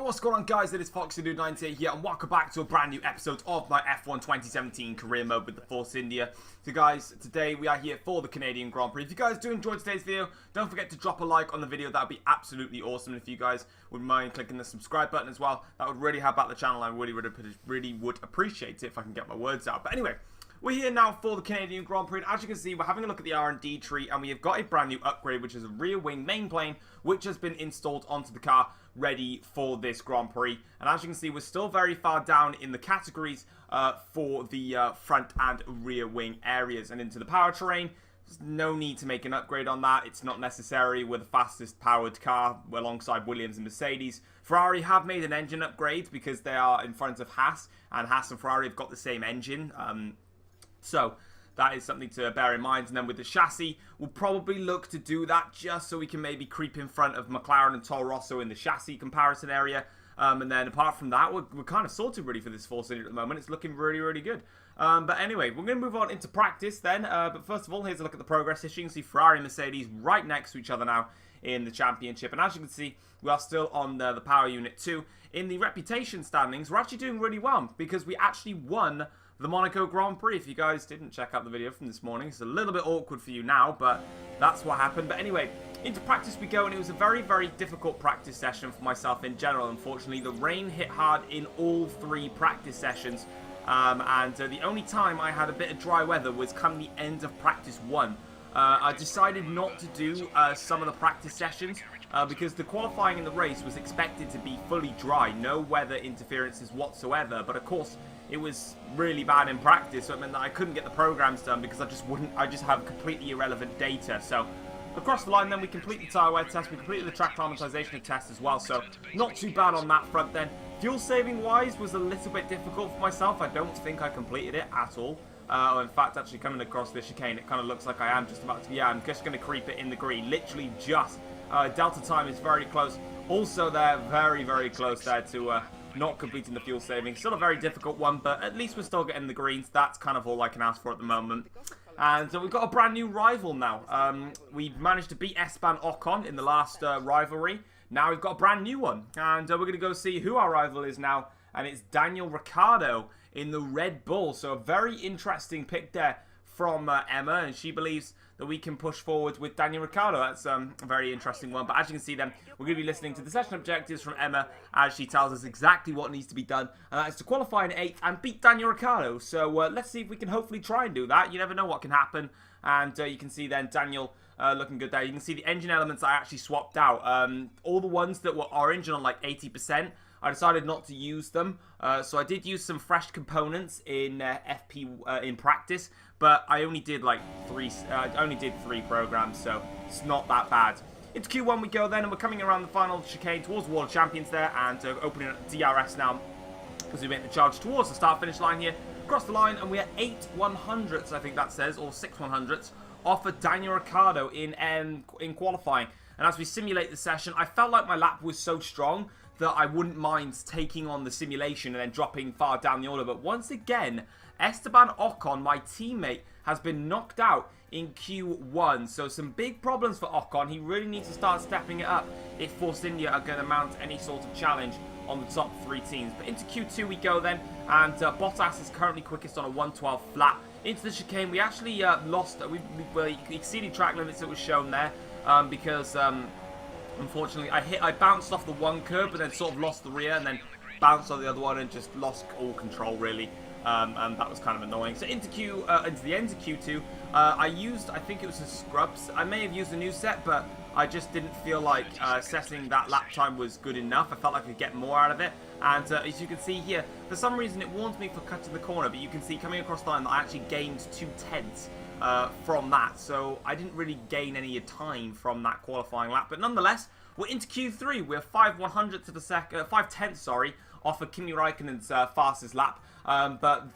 what's going on, guys? It is FoxyDude98 here, and welcome back to a brand new episode of my F1 2017 career mode with the Force India. So guys, today we are here for the Canadian Grand Prix. If you guys do enjoy today's video, don't forget to drop a like on the video. That would be absolutely awesome. And if you guys wouldn't mind clicking the subscribe button as well, that would really help out the channel. I really would appreciate it if I can get my words out. But anyway, we're here now for the Canadian Grand Prix, and as you can see, we're having a look at the R&D tree, and we have got a brand new upgrade, which is a rear wing main plane, which has been installed onto the car, ready for this Grand Prix. And as you can see, we're still very far down in the categories for the front and rear wing areas. And into the powertrain, there's no need to make an upgrade on that. It's not necessary. We're the fastest powered car alongside Williams and Mercedes. Ferrari have made an engine upgrade because they are in front of Haas, and Haas and Ferrari have got the same engine. So that is something to bear in mind. And then with the chassis, we'll probably look to do that just so we can maybe creep in front of McLaren and Toro Rosso in the chassis comparison area. And then apart from that, we're kind of sorted really for this Force India at the moment. It's looking really good. But anyway, we're going to move on into practice then. But first of all, here's a look at the progress history. You can see Ferrari and Mercedes right next to each other now in the championship. And as you can see, we are still on the power unit 2. In the reputation standings, we're actually doing really well because we actually won the Monaco Grand Prix. If you guys didn't check out the video from this morning, it's a little bit awkward for you now, but that's what happened. But anyway, into practice we go, and it was a very difficult practice session for myself in general. Unfortunately, the rain hit hard in all 3 practice sessions, and the only time I had a bit of dry weather was come the end of practice 1. I decided not to do some of the practice sessions because the qualifying in the race was expected to be fully dry, no weather interferences whatsoever. But of course, it was really bad in practice, so it meant that I couldn't get the programs done because I just have completely irrelevant data. So across the line then, we completed the tyre wear test, we completed the track climatization test as well, so not too bad on that front then. Fuel saving wise was a little bit difficult for myself. I don't think I completed it at all. In fact, actually coming across this chicane, it kind of looks like I am just about to, yeah, I'm just going to creep it in the green, literally just. Delta time is very close. Also they're very close there to not completing the fuel saving. Still a very difficult one, but at least we're still getting the greens. That's kind of all I can ask for at the moment. And so we've got a brand new rival now. We managed to beat Esteban Ocon in the last rivalry. Now we've got a brand new one, and we're going to go see who our rival is now, and it's Daniel Ricciardo in the Red Bull. So a very interesting pick there from Emma, and she believes that we can push forward with Daniel Ricciardo. That's a very interesting one. But as you can see then, we're going to be listening to the session objectives from Emma as she tells us exactly what needs to be done. And that is to qualify in 8th and beat Daniel Ricciardo. So let's see if we can hopefully try and do that. You never know what can happen. And you can see then Daniel looking good there. You can see the engine elements I actually swapped out. All the ones that were orange and on like 80%, I decided not to use them. So I did use some fresh components in FP in practice, but I only did like 3 programs, so it's not that bad. Into Q1 we go then, and we're coming around the final chicane towards the World Champions there, and opening up DRS now because we make the charge towards the start-finish line here. Across the line, and we are 8 100ths, I think that says, or 6 100ths off of Daniel Ricciardo in qualifying. And as we simulate the session, I felt like my lap was so strong that I wouldn't mind taking on the simulation and then dropping far down the order. But once again, Esteban Ocon, my teammate, has been knocked out in Q1. So some big problems for Ocon. He really needs to start stepping it up if Force India are going to mount any sort of challenge on the top 3 teams. But into Q2 we go then, and Bottas is currently quickest on a 112 flat. Into the chicane, we actually lost, we exceeded track limits that was shown there because unfortunately I bounced off the one curb and then sort of lost the rear, and then bounced on the other one and just lost all control really. And that was kind of annoying. So into the end of Q2, I used, I think it was a scrubs. I may have used a new set, but I just didn't feel like setting that lap time was good enough. I felt like I could get more out of it. And as you can see here, for some reason it warns me for cutting the corner, but you can see coming across the line that I actually gained 2/10 from that. So I didn't really gain any time from that qualifying lap. But nonetheless, we're into Q3. We're 5 100ths of a second, 5/10ths, sorry, off of Kimi Raikkonen's fastest lap. But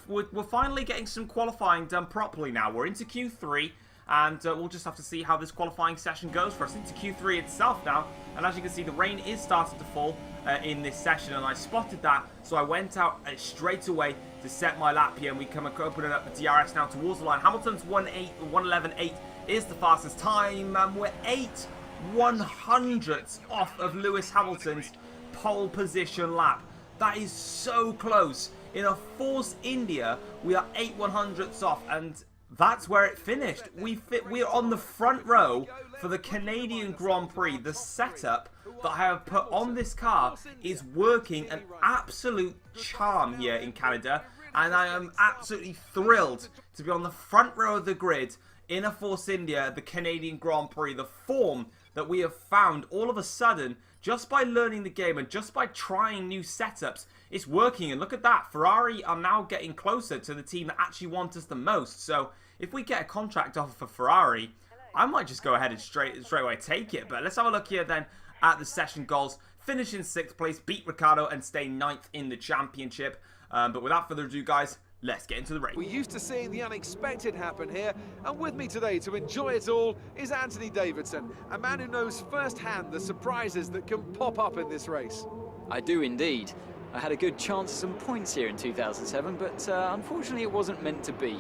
we're finally getting some qualifying done properly now. We're into Q3, and we'll just have to see how this qualifying session goes for us. Into Q3 itself now, and as you can see, the rain is starting to fall in this session, and I spotted that, so I went out straight away to set my lap here, and we come opening up the DRS now towards the line. Hamilton's 1:11.8 is the fastest time, and we're 8 100ths off of Lewis Hamilton's pole position lap. That is so close. In a Force India, we are 8/100ths off, and that's where it finished. We're on the front row for the Canadian Grand Prix. The setup that I have put on this car is working an absolute charm here in Canada, and I am absolutely thrilled to be on the front row of the grid in a Force India, the Canadian Grand Prix. The form that we have found all of a sudden, just by learning the game and just by trying new setups, it's working. And look at that, Ferrari are now getting closer to the team that actually want us the most. So if we get a contract offer for Ferrari, I might just go ahead and straight away take it. But let's have a look here then at the session goals. Finish in 6th place, beat Ricciardo, and stay 9th in the championship. But without further ado, guys, let's get into the race. We're used to seeing the unexpected happen here, and with me today to enjoy it all is Anthony Davidson, a man who knows firsthand the surprises that can pop up in this race. I do indeed. I had a good chance at some points here in 2007, but unfortunately it wasn't meant to be.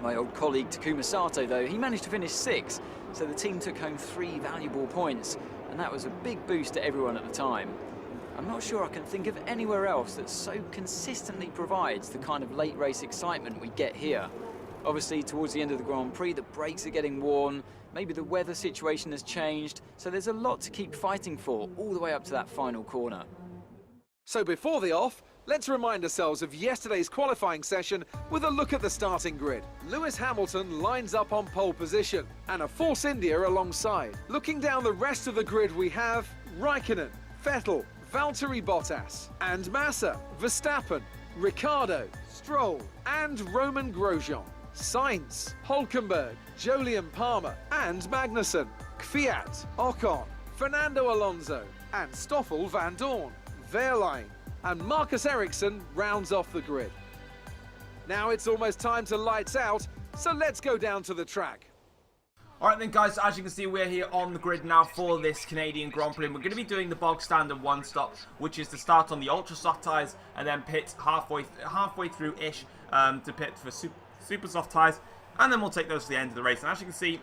My old colleague Takuma Sato, though, he managed to finish 6th, so the team took home 3 valuable points, and that was a big boost to everyone at the time. I'm not sure I can think of anywhere else that so consistently provides the kind of late race excitement we get here. Obviously, towards the end of the Grand Prix, the brakes are getting worn, maybe the weather situation has changed, so there's a lot to keep fighting for all the way up to that final corner. So before the off, let's remind ourselves of yesterday's qualifying session with a look at the starting grid. Lewis Hamilton lines up on pole position, and a Force India alongside. Looking down the rest of the grid, we have Raikkonen, Vettel, Valtteri Bottas, and Massa, Verstappen, Ricciardo, Stroll, and Roman Grosjean. Sainz, Hülkenberg, Jolyon Palmer, and Magnussen, Kvyat, Ocon, Fernando Alonso, and Stoffel van Dorn, Wehrlein, and Marcus Ericsson rounds off the grid. Now it's almost time to lights out, so let's go down to the track. Alright then guys, as you can see, we're here on the grid now for this Canadian Grand Prix, and we're going to be doing the bog standard one stop, which is to start on the ultra soft tyres and then pit halfway through-ish to pit for super soft tyres, and then we'll take those to the end of the race. And as you can see,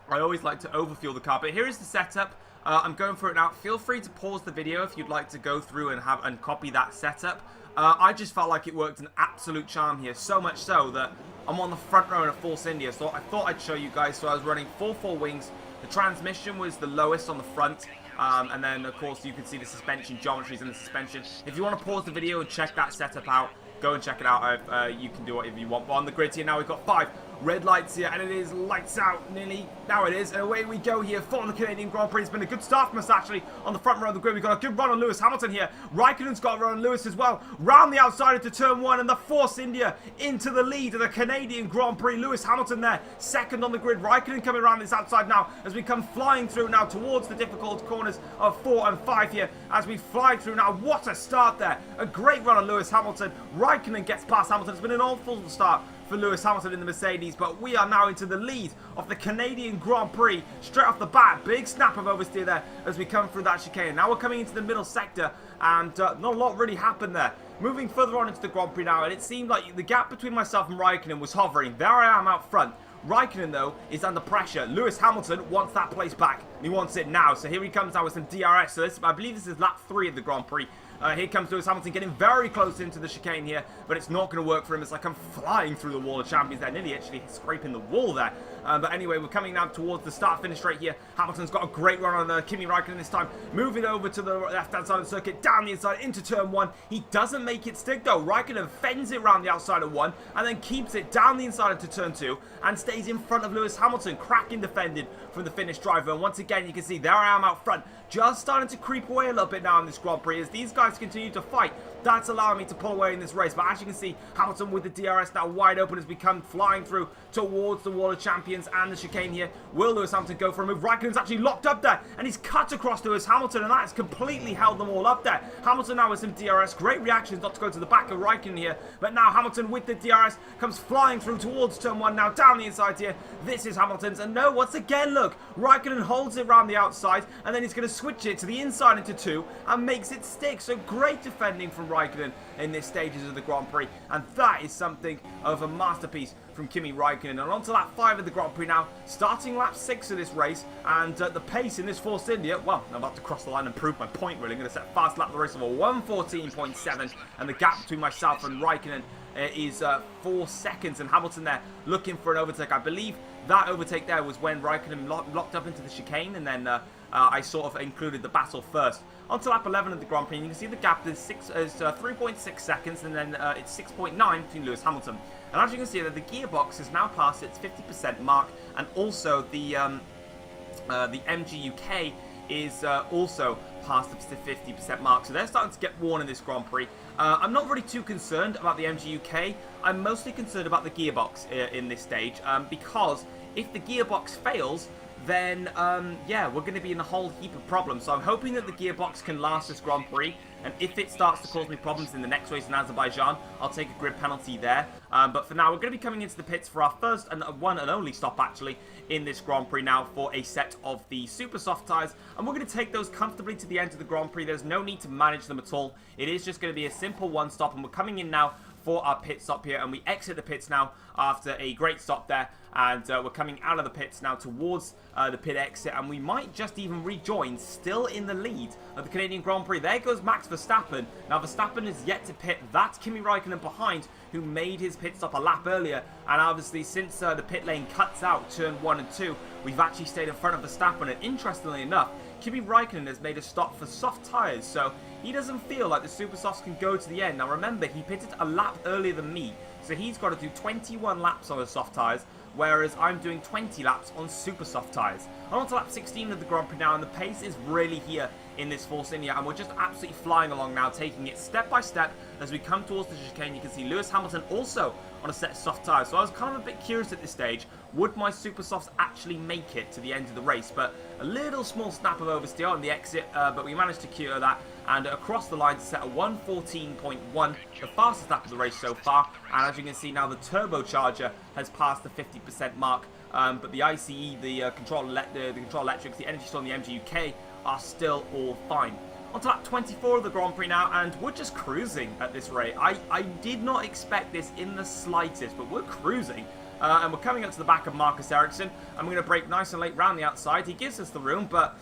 I always like to overfuel the car, but here is the setup. I'm going through it now. Feel free to pause the video if you'd like to go through and copy that setup. I just felt like it worked an absolute charm here, so much so that I'm on the front row in a Force India, so I thought I'd show you guys. So I was running 4 wings. The transmission was the lowest on the front, and then of course you can see the suspension geometries in the suspension. If you want to pause the video and check that setup out, go and check it out. You can do whatever you want. But on the grid here now, we've got 5 red lights here, and it is lights out nearly. Now it is, and away we go here for the Canadian Grand Prix. It's been a good start from us actually on the front row of the grid. We've got a good run on Lewis Hamilton here. Raikkonen's got a run on Lewis as well. Round the outside into turn 1, and the Force India into the lead of the Canadian Grand Prix. Lewis Hamilton there, second on the grid. Raikkonen coming around this outside now as we come flying through now towards the difficult corners of 4 and 5 here as we fly through now. What a start there. A great run on Lewis Hamilton. Raikkonen gets past Hamilton. It's been an awful start for Lewis Hamilton in the Mercedes, but we are now into the lead of the Canadian Grand Prix straight off the bat. Big snap of oversteer there as we come through that chicane. Now we're coming into the middle sector, and not a lot really happened there. Moving further on into the Grand Prix now, and it seemed like the gap between myself and Raikkonen was hovering. There I am out front. Raikkonen, though, is under pressure. Lewis Hamilton wants that place back, and he wants it now. So here he comes now with some DRS. So I believe this is lap 3 of the Grand Prix. Here comes Lewis Hamilton getting very close into the chicane here, but it's not going to work for him. It's like I'm flying through the wall of champions there, nearly actually scraping the wall there. But anyway, we're coming now towards the start-finish straight here. Hamilton's got a great run on Kimi Raikkonen this time, moving over to the left-hand side of the circuit, down the inside into turn 1. He doesn't make it stick though. Raikkonen fends it around the outside of 1 and then keeps it down the inside into turn 2 and stays in front of Lewis Hamilton, cracking defended from the Finnish driver. And once again, you can see there I am out front, just starting to creep away a little bit now in this Grand Prix as these guys continue to fight. That's allowing me to pull away in this race. But as you can see, Hamilton with the DRS now wide open as we come flying through towards the wall of champions and the chicane here. Will Lewis Hamilton go for a move? Raikkonen's actually locked up there, and he's cut across Lewis Hamilton, and that has completely held them all up there. Hamilton now with some DRS. Great reactions not to go to the back of Raikkonen here, but now Hamilton with the DRS comes flying through towards turn 1 now, down the inside here. This is Hamilton's, and no, once again, look, Raikkonen holds it around the outside, and then he's going to switch it to the inside into 2 and makes it stick. So great defending from Raikkonen Raikkonen in this stages of the Grand Prix, and that is something of a masterpiece from Kimi Raikkonen. And on to lap 5 of the Grand Prix now, starting lap 6 of this race, and the pace in this Force India, well, I'm about to cross the line and prove my point really. I'm going to set fast lap of the race of a 1:14.7, and the gap between myself and Raikkonen is 4 seconds, and Hamilton there looking for an overtake. I believe that overtake there was when Raikkonen locked up into the chicane, and then I sort of included the battle first. On to lap 11 of the Grand Prix, and you can see the gap is 3.6 seconds, and then it's 6.9 between Lewis Hamilton. And as you can see, that the gearbox has now passed its 50% mark, and also the MGUK is also past the 50% mark, so they're starting to get worn in this Grand Prix. I'm not really too concerned about the MGUK. I'm mostly concerned about the gearbox in this stage, because if the gearbox fails, then yeah, we're going to be in a whole heap of problems. So I'm hoping that the gearbox can last this Grand Prix, and if it starts to cause me problems in the next race in Azerbaijan, I'll take a grid penalty there. But for now, we're going to be coming into the pits for our first and one and only stop actually in this Grand Prix now for a set of the super soft tyres, and we're going to take those comfortably to the end of the Grand Prix. There's no need to manage them at all. It is just going to be a simple one stop, and we're coming in now for our pit stop here, and we exit the pits now after a great stop there, and we're coming out of the pits now towards the pit exit, and we might just even rejoin, still in the lead of the Canadian Grand Prix. There goes Max Verstappen. Now Verstappen is yet to pit. That's Kimi Raikkonen behind, who made his pit stop a lap earlier, and obviously since the pit lane cuts out turn 1 and 2, we've actually stayed in front of Verstappen, and interestingly enough, Kimi Raikkonen has made a stop for soft tyres, so he doesn't feel like the super softs can go to the end. Now remember, he pitted a lap earlier than me, so he's got to do 21 laps on his soft tyres, whereas I'm doing 20 laps on super soft tyres. I'm on to lap 16 of the Grand Prix now, and the pace is really here in this Force India, and we're just absolutely flying along now, taking it step by step as we come towards the chicane. You can see Lewis Hamilton also on a set of soft tyres, so I was kind of a bit curious at this stage, would my super softs actually make it to the end of the race? But a little small snap of oversteer on the exit, but we managed to cure that, and across the line to set a 1:14.1, the fastest lap of the race so far. And as you can see now, the turbocharger has passed the 50% mark, but the ICE, the control electrics, the energy store and the MGUK are still all fine. On to lap 24 of the Grand Prix now, and we're just cruising at this rate. I did not expect this in the slightest, but we're cruising. And we're coming up to the back of Marcus Ericsson, and we're going to brake nice and late round the outside. He gives us the room, but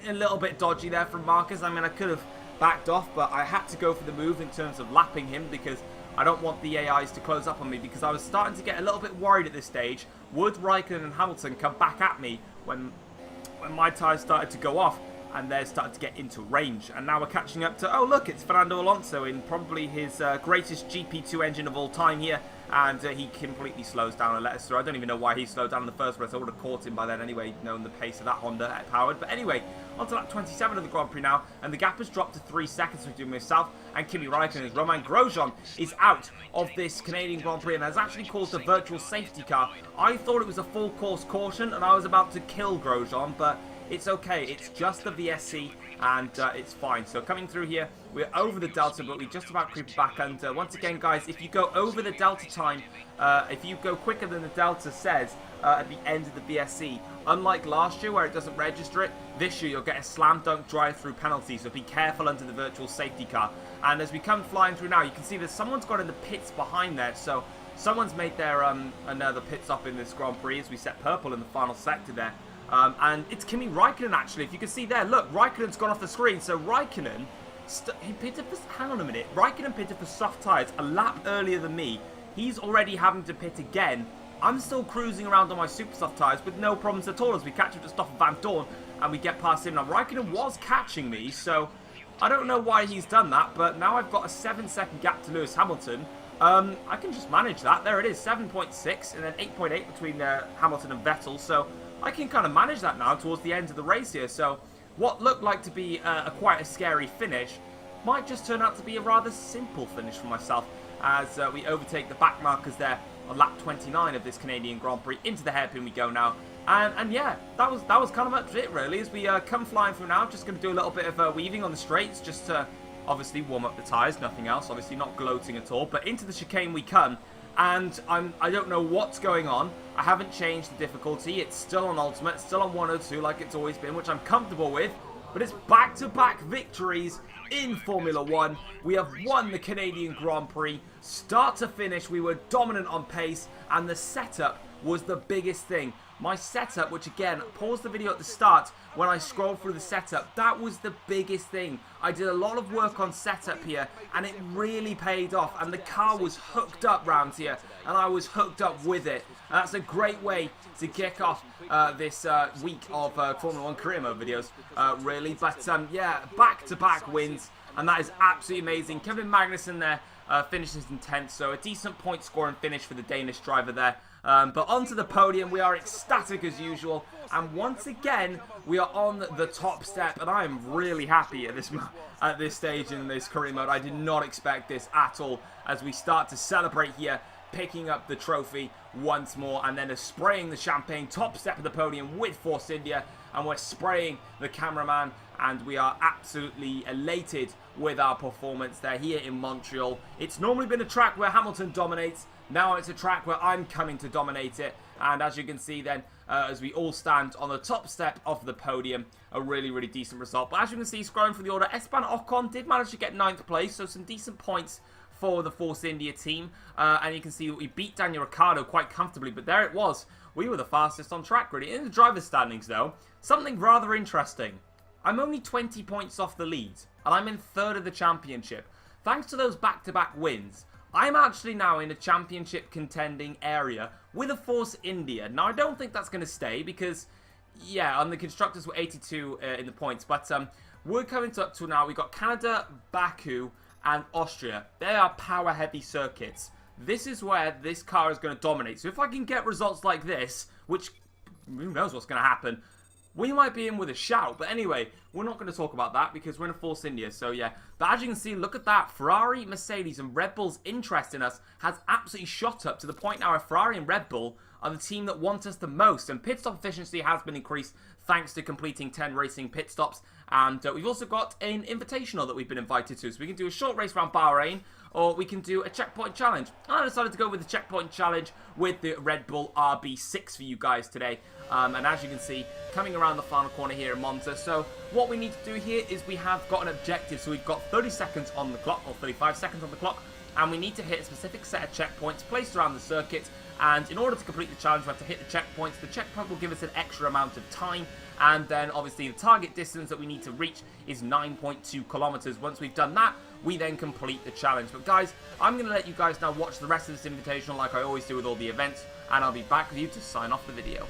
a little bit dodgy there from Marcus. I mean, I could have backed off, but I had to go for the move in terms of lapping him, because I don't want the AIs to close up on me, because I was starting to get a little bit worried at this stage. Would Raikkonen and Hamilton come back at me when my tyres started to go off and they started to get into range? And now we're catching up to, oh look, it's Fernando Alonso in probably his greatest GP2 engine of all time here, and he completely slows down and let us through. I don't even know why he slowed down in the first place. I would have caught him by then anyway, knowing the pace of that Honda powered. But anyway, on to lap 27 of the Grand Prix now, and the gap has dropped to 3 seconds between myself and Kimi Raikkonen, as Romain Grosjean is out of this Canadian Grand Prix and has actually caused a virtual safety car. I thought it was a full course caution, and I was about to kill Grosjean, but it's okay. It's just the VSC, and it's fine. So coming through here, we're over the delta, but we just about creep back. And once again, guys, if you go over the delta time, if you go quicker than the delta says at the end of the VSC, unlike last year where it doesn't register it, this year you'll get a slam dunk drive-through penalty. So be careful under the virtual safety car. And as we come flying through now, you can see that someone's got in the pits behind there. So someone's made their another pit stop in this Grand Prix as we set purple in the final sector there. And it's Kimi Raikkonen, actually. If you can see there, look, Raikkonen's gone off the screen. So Raikkonen, he pitted for, hang on a minute, Raikkonen pitted for soft tyres a lap earlier than me. He's already having to pit again. I'm still cruising around on my super soft tyres with no problems at all as we catch up to Stoffel Van Dorn and we get past him. Now, Raikkonen was catching me, so I don't know why he's done that, but now I've got a 7-second gap to Lewis Hamilton. I can just manage that. There it is, 7.6 and then 8.8 between Hamilton and Vettel, so I can kind of manage that now towards the end of the race here. So what looked like to be quite a scary finish might just turn out to be a rather simple finish for myself as we overtake the back markers there on lap 29 of this Canadian Grand Prix. Into the hairpin we go now. And yeah, that was kind of much it really as we come flying through now. Just going to do a little bit of weaving on the straights just to obviously warm up the tyres, nothing else. Obviously not gloating at all, but into the chicane we come. And I don't know what's going on. I haven't changed the difficulty. It's still on Ultimate, still on 102 like it's always been, which I'm comfortable with. but it's back-to-back victories in Formula 1. We have won the Canadian Grand Prix. Start to finish, we were dominant on pace, and the setup was the biggest thing. My setup, which again, pause the video at the start when I scroll through the setup, that was the biggest thing. I did a lot of work on setup here, and it really paid off, and the car was hooked up round here, and I was hooked up with it. And that's a great way to kick off this week of Formula 1 career mode videos, really. But yeah, back-to-back wins, and that is absolutely amazing. Kevin Magnussen there finishes in 10th, so a decent point scoring finish for the Danish driver there. But onto the podium, we are ecstatic as usual, and once again we are on the top step, and I am really happy at this stage in this career mode. I did not expect this at all, as we start to celebrate here, picking up the trophy once more, and then spraying the champagne, top step of the podium with Force India, and we're spraying the cameraman, and we are absolutely elated with our performance there here in Montreal. It's normally been a track where Hamilton dominates. Now it's a track where I'm coming to dominate it, and as you can see then, as we all stand on the top step of the podium, a really, really decent result. But as you can see, scrolling through the order, Esteban Ocon did manage to get 9th place, so some decent points for the Force India team, and you can see that we beat Daniel Ricciardo quite comfortably, but there it was. We were the fastest on track, really. In the driver's standings, though, something rather interesting. I'm only 20 points off the lead, and I'm in 3rd of the championship. Thanks to those back-to-back wins, I'm actually now in a championship contending area with a Force India. Now, I don't think that's going to stay because, yeah, on the constructors we're 82 in the points. But we're coming up to now. We've got Canada, Baku, and Austria. They are power-heavy circuits. This is where this car is going to dominate. So if I can get results like this, which who knows what's going to happen, we might be in with a shout. But anyway, we're not going to talk about that because we're in a Force India. So yeah, but as you can see, look at that. Ferrari, Mercedes, and Red Bull's interest in us has absolutely shot up to the point now where Ferrari and Red Bull are the team that want us the most. And pit stop efficiency has been increased thanks to completing 10 racing pit stops. And we've also got an invitational that we've been invited to. So we can do a short race around Bahrain, or we can do a checkpoint challenge. I decided to go with the checkpoint challenge with the Red Bull RB6 for you guys today. And as you can see, coming around the final corner here in Monza. So what we need to do here is we have got an objective. So we've got 30 seconds on the clock, or 35 seconds on the clock, and we need to hit a specific set of checkpoints placed around the circuit. And in order to complete the challenge, we have to hit the checkpoints. The checkpoint will give us an extra amount of time. And then obviously the target distance that we need to reach is 9.2 kilometers. Once we've done that, we then complete the challenge. But guys, I'm going to let you guys now watch the rest of this invitational like I always do with all the events, and I'll be back with you to sign off the video.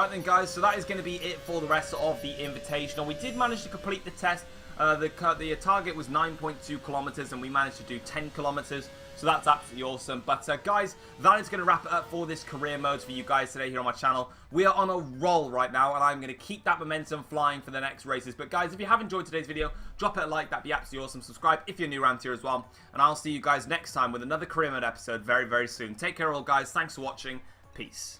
Right then, guys, so that is going to be it for the rest of the Invitational. We did manage to complete the test. The target was 9.2 kilometers, and we managed to do 10 kilometers. So that's absolutely awesome. But guys, that is going to wrap it up for this career mode for you guys today here on my channel. We are on a roll right now, and I'm going to keep that momentum flying for the next races. But guys, if you have enjoyed today's video, drop it a like. That'd be absolutely awesome. Subscribe if you're new around here as well. And I'll see you guys next time with another career mode episode very, very soon. Take care all, guys. Thanks for watching. Peace.